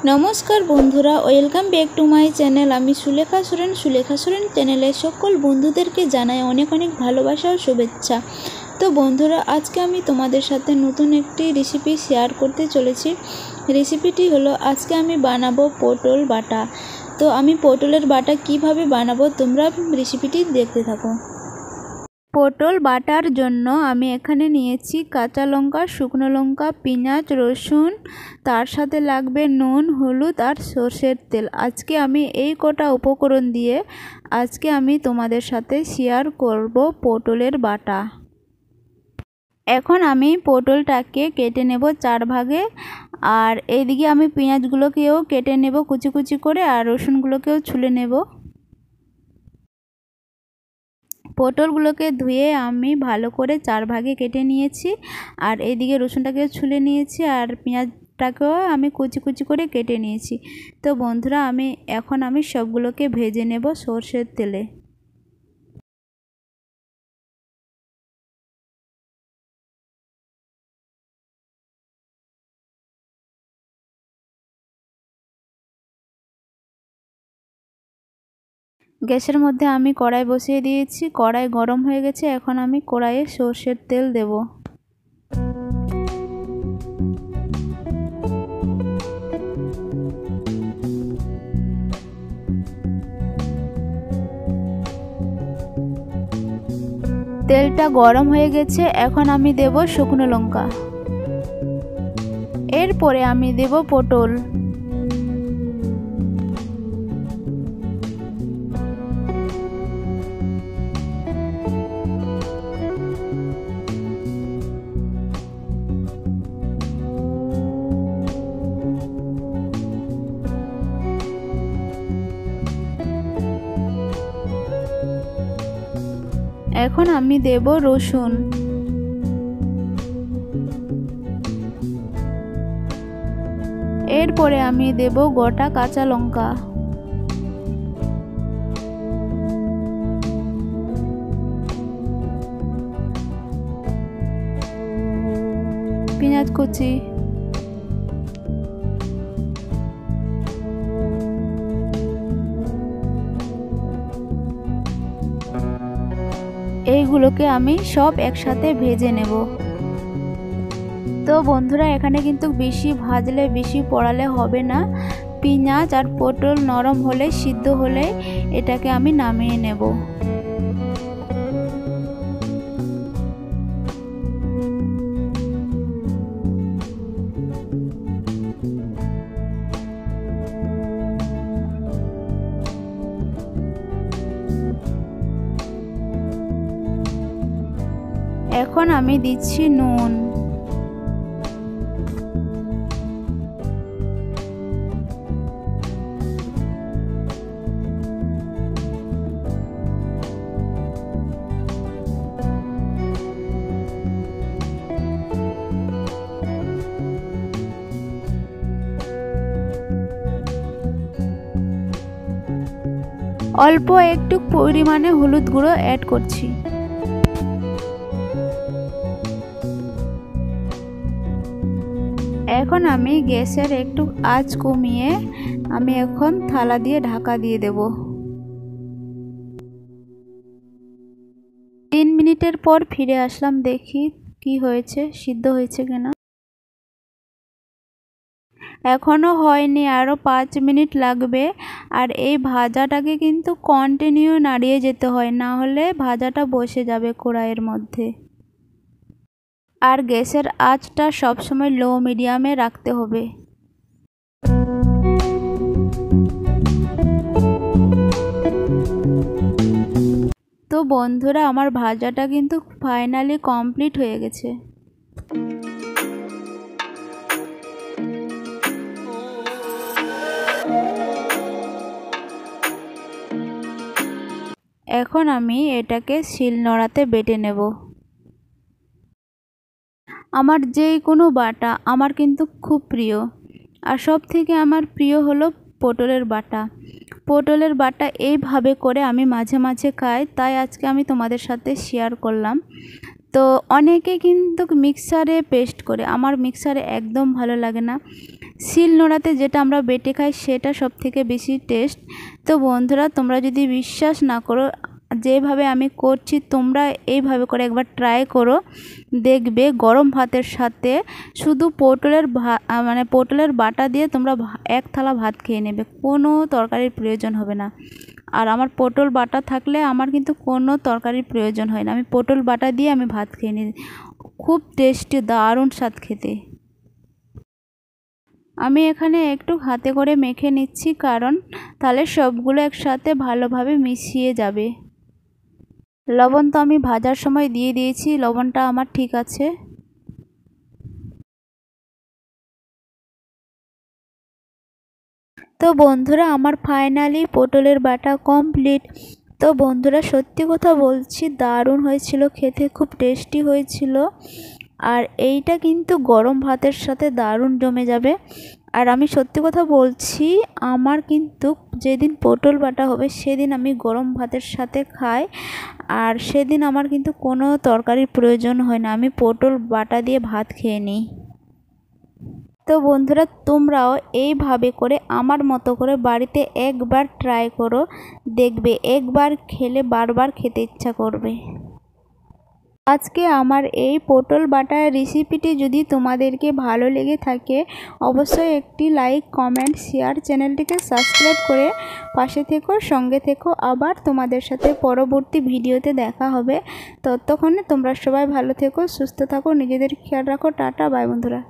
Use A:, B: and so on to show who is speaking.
A: নমস্কার বন্ধুরা, welcome back to my channel. আমি সুলেখা সোরেন চ্যানেলে সকল বন্ধুদেরকে জানাই অনেক অনেক ভালোবাসা ও শুভেচ্ছা। তো বন্ধুরা, আজকে আমি তোমাদের সাথে নতুন একটি রেসিপি শেয়ার করতে চলেছি। রেসিপিটি হলো, আজকে আমি বানাবো পটল বাটা। তো আমি পটলের বাটা কিভাবে বানাবো তোমরা রেসিপিটি দেখতে থাকো। পটল বাটার জন্য আমি এখানে নিয়েছি কাঁচা লঙ্কা, শুকনো লঙ্কা, পেঁয়াজ, রসুন, তার সাথে লাগবে নুন, হলুদ আর সর্ষের তেল। আজকে আমি এই কটা উপকরণ দিয়ে আজকে আমি তোমাদের সাথে শেয়ার করব পটলের বাটা। এখন আমি পটলটাকে কেটে নেব 4 ভাগে, আর এইদিকে আমি পেঁয়াজগুলোকেও কেটে নেব কুচি কুচি করে, আর রসুনগুলোকেও ছুলে নেব। পটলগুলোকে ধুয়ে আমি ভালো করে 4 ভাগে কেটে নিয়েছি, আর এইদিকে রসুনটাকেও ছুলে নিয়েছি, আর পেঁয়াজটাকেও আমি কুচি কুচি করে কেটে নিয়েছি। তো বন্ধুরা, এখন আমি সবগুলোকে ভেজে নেব সর্ষের তেলে। গ্যাসের মধ্যে আমি কড়াই বসিয়ে দিয়েছি, কড়াই গরম হয়ে গেছে। এখন আমি কড়াইয়ে সর্ষের তেল দেব। তেলটা গরম হয়ে গেছে, এখন আমি দেব শুকনো লঙ্কা, এরপরে আমি দেব পটল। এখন আমি দেব রসুন, এরপরে আমি দেব গোটা কাঁচা লঙ্কা, পেঁয়াজ কুচি, এইগুলোকে আমি সব একসাথে ভেজে নেব। তো বন্ধুরা, এখানে কিন্তু বেশি ভাজলে বেশি পোড়ালে হবে না। পেঁয়াজ আর পটল নরম হলে, সিদ্ধ হলে এটাকে আমি নামিয়ে নেব। এখন আমি দিচ্ছি নুন, অল্প একটু পরিমাণে হলুদ গুঁড়ো অ্যাড করছি। এখন আমি গ্যাসের একটু আঁচ কমিয়ে আমি এখন থালা দিয়ে ঢাকা দিয়ে দেব। 3 মিনিটের পর ফিরে আসলাম, দেখি কি হয়েছে, সিদ্ধ হয়েছে কিনা। এখনো হয়নি, আরও 5 মিনিট লাগবে। আর এই ভাজাটাকে কিন্তু কন্টিনিউ নাড়িয়ে যেতে হয়, না হলে ভাজাটা বসে যাবে কড়াইয়ের মধ্যে। আর গ্যাসের আঁচটা সবসময় লো মিডিয়ামে রাখতে হবে। তো বন্ধুরা, আমার ভাজাটা কিন্তু ফাইনালি কমপ্লিট হয়ে গেছে। এখন আমি এটাকে শিলনোড়াতে বেটে নেব। আমার যে কোনো বাটা আমার কিন্তু খুব প্রিয়, আর সব থেকে আমার প্রিয় হলো পটলের বাটা। পটলের বাটা এইভাবে করে আমি মাঝে মাঝে খাই, তাই আজকে আমি তোমাদের সাথে শেয়ার করলাম। তো অনেকে কিন্তু মিক্সারে পেস্ট করে, আমার মিক্সারে একদম ভালো লাগে না। শিল নোড়াতে যেটা আমরা বেটে খাই সেটা সবথেকে বেশি টেস্ট। তো বন্ধুরা, তোমরা যদি বিশ্বাস না করো, যেভাবে আমি করছি তোমরা এইভাবে করে একবার ট্রাই করো, দেখবে গরম ভাতের সাথে শুধু পটলের বাটা দিয়ে তোমরা এক থালা ভাত খেয়ে নেবে, কোনো তরকারির প্রয়োজন হবে না। আর আমার পটল বাটা থাকলে আমার কিন্তু কোনো তরকারির প্রয়োজন হয় না, আমি পটল বাটা দিয়ে আমি ভাত খেয়ে নিই। খুব টেস্টি, দারুণ স্বাদ খেতে। আমি এখানে একটু হাতে করে মেখে নিচ্ছি, কারণ তাহলে সবগুলো একসাথে ভালোভাবে মিশিয়ে যাবে। লবণ তো আমি ভাজার সময় দিয়ে দিয়েছি, লবণটা আমার ঠিক আছে। তো বন্ধুরা, আমার ফাইনালি পটলের বাটা কমপ্লিট। তো বন্ধুরা, সত্যি কথা বলছি, দারুণ হয়েছিল খেতে, খুব টেস্টি হয়েছিল। আর এইটা কিন্তু গরম ভাতের সাথে দারুণ জমে যাবে। আর আমি সত্যি কথা বলছি, আমার কিন্তু যেদিন পটল বাটা হবে সেদিন আমি গরম ভাতের সাথে খাই, আর সেদিন আমার কিন্তু কোনো তরকারির প্রয়োজন হয় না, আমি পটল বাটা দিয়ে ভাত খেয়ে নিই। তো বন্ধুরা, তোমরাও এইভাবে করে আমার মতো করে বাড়িতে একবার ট্রাই করো, দেখবে একবার খেলে বারবার খেতে ইচ্ছা করবে। আজকে আমার এই পটল বাটার রেসিপিটি যদি তোমাদেরকে ভালো লেগে থাকে, অবশ্যই একটি লাইক, কমেন্ট, শেয়ার, চ্যানেলটিকে সাবস্ক্রাইব করে পাশে থেকো, সঙ্গে থেকো। আবার তোমাদের সাথে পরবর্তী ভিডিওতে দেখা হবে। ততক্ষণে তোমরা সবাই ভালো থেকো, সুস্থ থাকো, নিজেদের খেয়াল রাখো। টাটা, বাই বন্ধুরা।